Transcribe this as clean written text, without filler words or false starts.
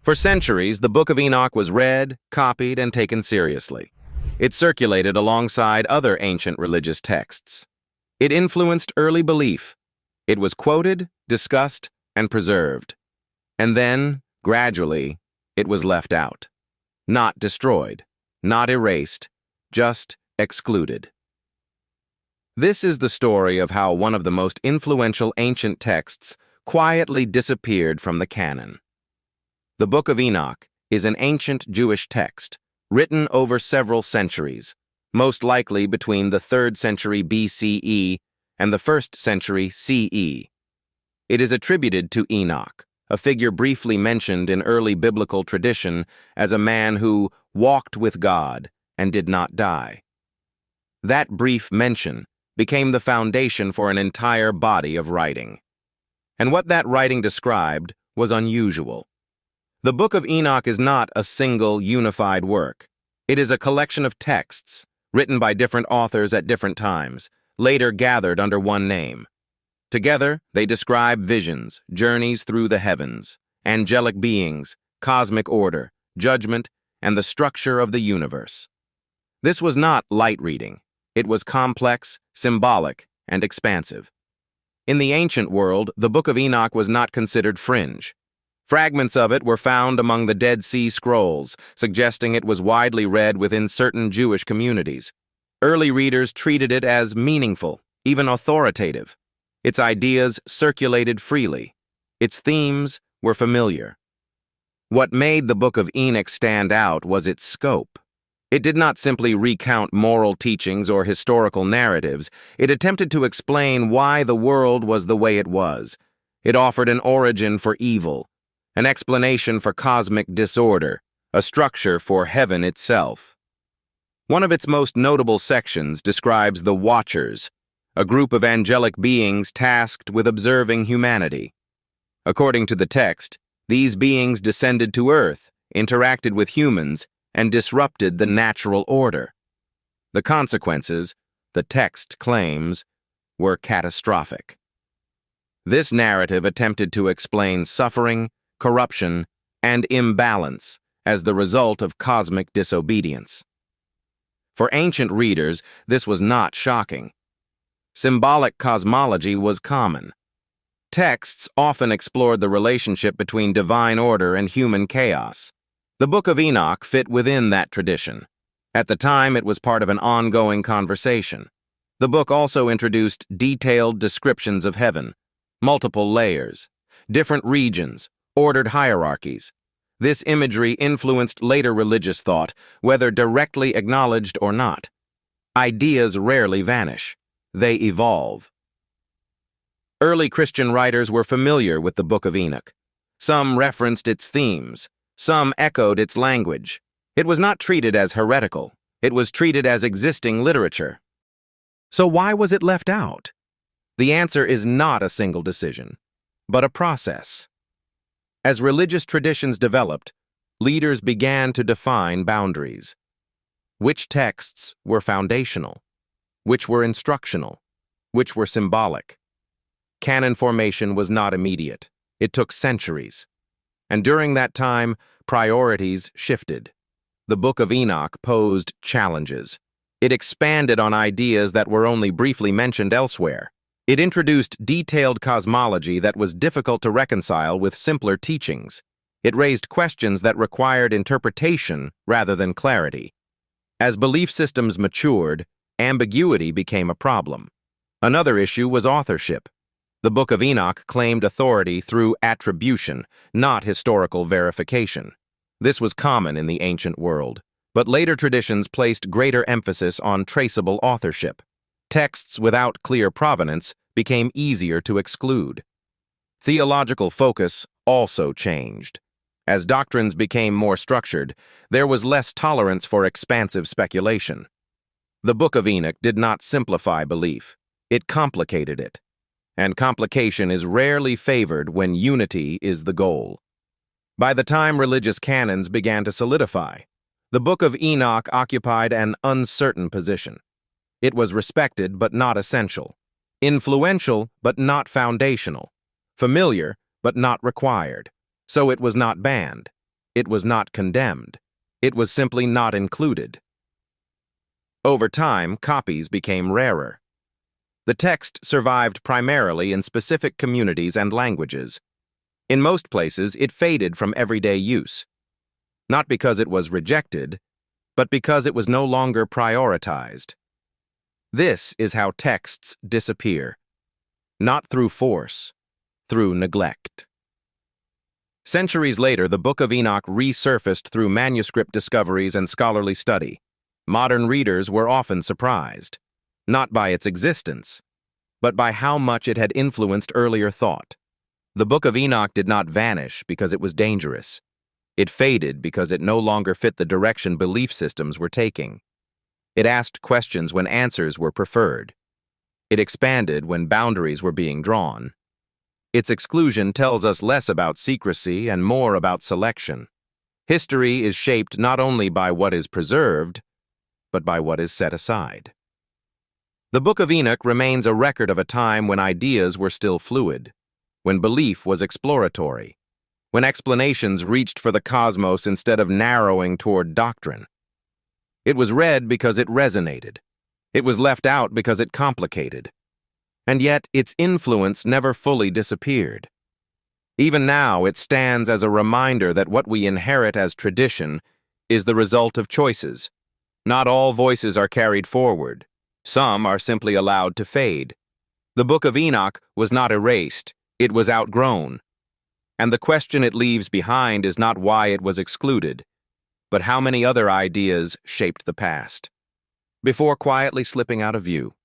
For centuries, the Book of Enoch was read, copied, and taken seriously. It circulated alongside other ancient religious texts. It influenced early belief. It was quoted, discussed, and preserved. And then, gradually, it was left out. Not destroyed, not erased, just excluded. This is the story of how one of the most influential ancient texts quietly disappeared from the canon. The Book of Enoch is an ancient Jewish text, written over several centuries, most likely between the 3rd century BCE and the 1st century CE. It is attributed to Enoch, a figure briefly mentioned in early biblical tradition as a man who walked with God and did not die. That brief mention became the foundation for an entire body of writing. And what that writing described was unusual. The Book of Enoch is not a single, unified work. It is a collection of texts, written by different authors at different times, later gathered under one name. Together, they describe visions, journeys through the heavens, angelic beings, cosmic order, judgment, and the structure of the universe. This was not light reading. It was complex, symbolic, and expansive. In the ancient world, the Book of Enoch was not considered fringe. Fragments of it were found among the Dead Sea Scrolls, suggesting it was widely read within certain Jewish communities. Early readers treated it as meaningful, even authoritative. Its ideas circulated freely. Its themes were familiar. What made the Book of Enoch stand out was its scope. It did not simply recount moral teachings or historical narratives. It attempted to explain why the world was the way it was. It offered an origin for evil, an explanation for cosmic disorder, a structure for heaven itself. One of its most notable sections describes the Watchers, a group of angelic beings tasked with observing humanity. According to the text, these beings descended to Earth, interacted with humans, and disrupted the natural order. The consequences, the text claims, were catastrophic. This narrative attempted to explain suffering, corruption, and imbalance as the result of cosmic disobedience. For ancient readers, this was not shocking. Symbolic cosmology was common. Texts often explored the relationship between divine order and human chaos. The Book of Enoch fit within that tradition. At the time, it was part of an ongoing conversation. The book also introduced detailed descriptions of heaven, multiple layers, different regions, ordered hierarchies. This imagery influenced later religious thought, whether directly acknowledged or not. Ideas rarely vanish. They evolve. Early Christian writers were familiar with the Book of Enoch. Some referenced its themes. Some echoed its language. It was not treated as heretical. It was treated as existing literature. So why was it left out? The answer is not a single decision, but a process. As religious traditions developed, leaders began to define boundaries. Which texts were foundational? Which were instructional? Which were symbolic? Canon formation was not immediate. It took centuries. And during that time, priorities shifted. The Book of Enoch posed challenges. It expanded on ideas that were only briefly mentioned elsewhere. It introduced detailed cosmology that was difficult to reconcile with simpler teachings. It raised questions that required interpretation rather than clarity. As belief systems matured, ambiguity became a problem. Another issue was authorship. The Book of Enoch claimed authority through attribution, not historical verification. This was common in the ancient world, but later traditions placed greater emphasis on traceable authorship. Texts without clear provenance became easier to exclude. Theological focus also changed. As doctrines became more structured, there was less tolerance for expansive speculation. The Book of Enoch did not simplify belief. It complicated it. And complication is rarely favored when unity is the goal. By the time religious canons began to solidify, the Book of Enoch occupied an uncertain position. It was respected but not essential, influential but not foundational, familiar but not required, so it was not banned. it was not condemned. It was simply not included. Over time, copies became rarer. The text survived primarily in specific communities and languages. In most places, it faded from everyday use. Not because it was rejected, but because it was no longer prioritized. This is how texts disappear. Not through force, through neglect. Centuries later, the Book of Enoch resurfaced through manuscript discoveries and scholarly study. Modern readers were often surprised, not by its existence, but by how much it had influenced earlier thought. The Book of Enoch did not vanish because it was dangerous. It faded because it no longer fit the direction belief systems were taking. It asked questions when answers were preferred. It expanded when boundaries were being drawn. Its exclusion tells us less about secrecy and more about selection. History is shaped not only by what is preserved, but by what is set aside. The Book of Enoch remains a record of a time when ideas were still fluid, when belief was exploratory, when explanations reached for the cosmos instead of narrowing toward doctrine. It was read because it resonated. It was left out because it complicated. And yet, its influence never fully disappeared. Even now, it stands as a reminder that what we inherit as tradition is the result of choices. Not all voices are carried forward. Some are simply allowed to fade. The Book of Enoch was not erased, it was outgrown. And the question it leaves behind is not why it was excluded, but how many other ideas shaped the past. Before quietly slipping out of view,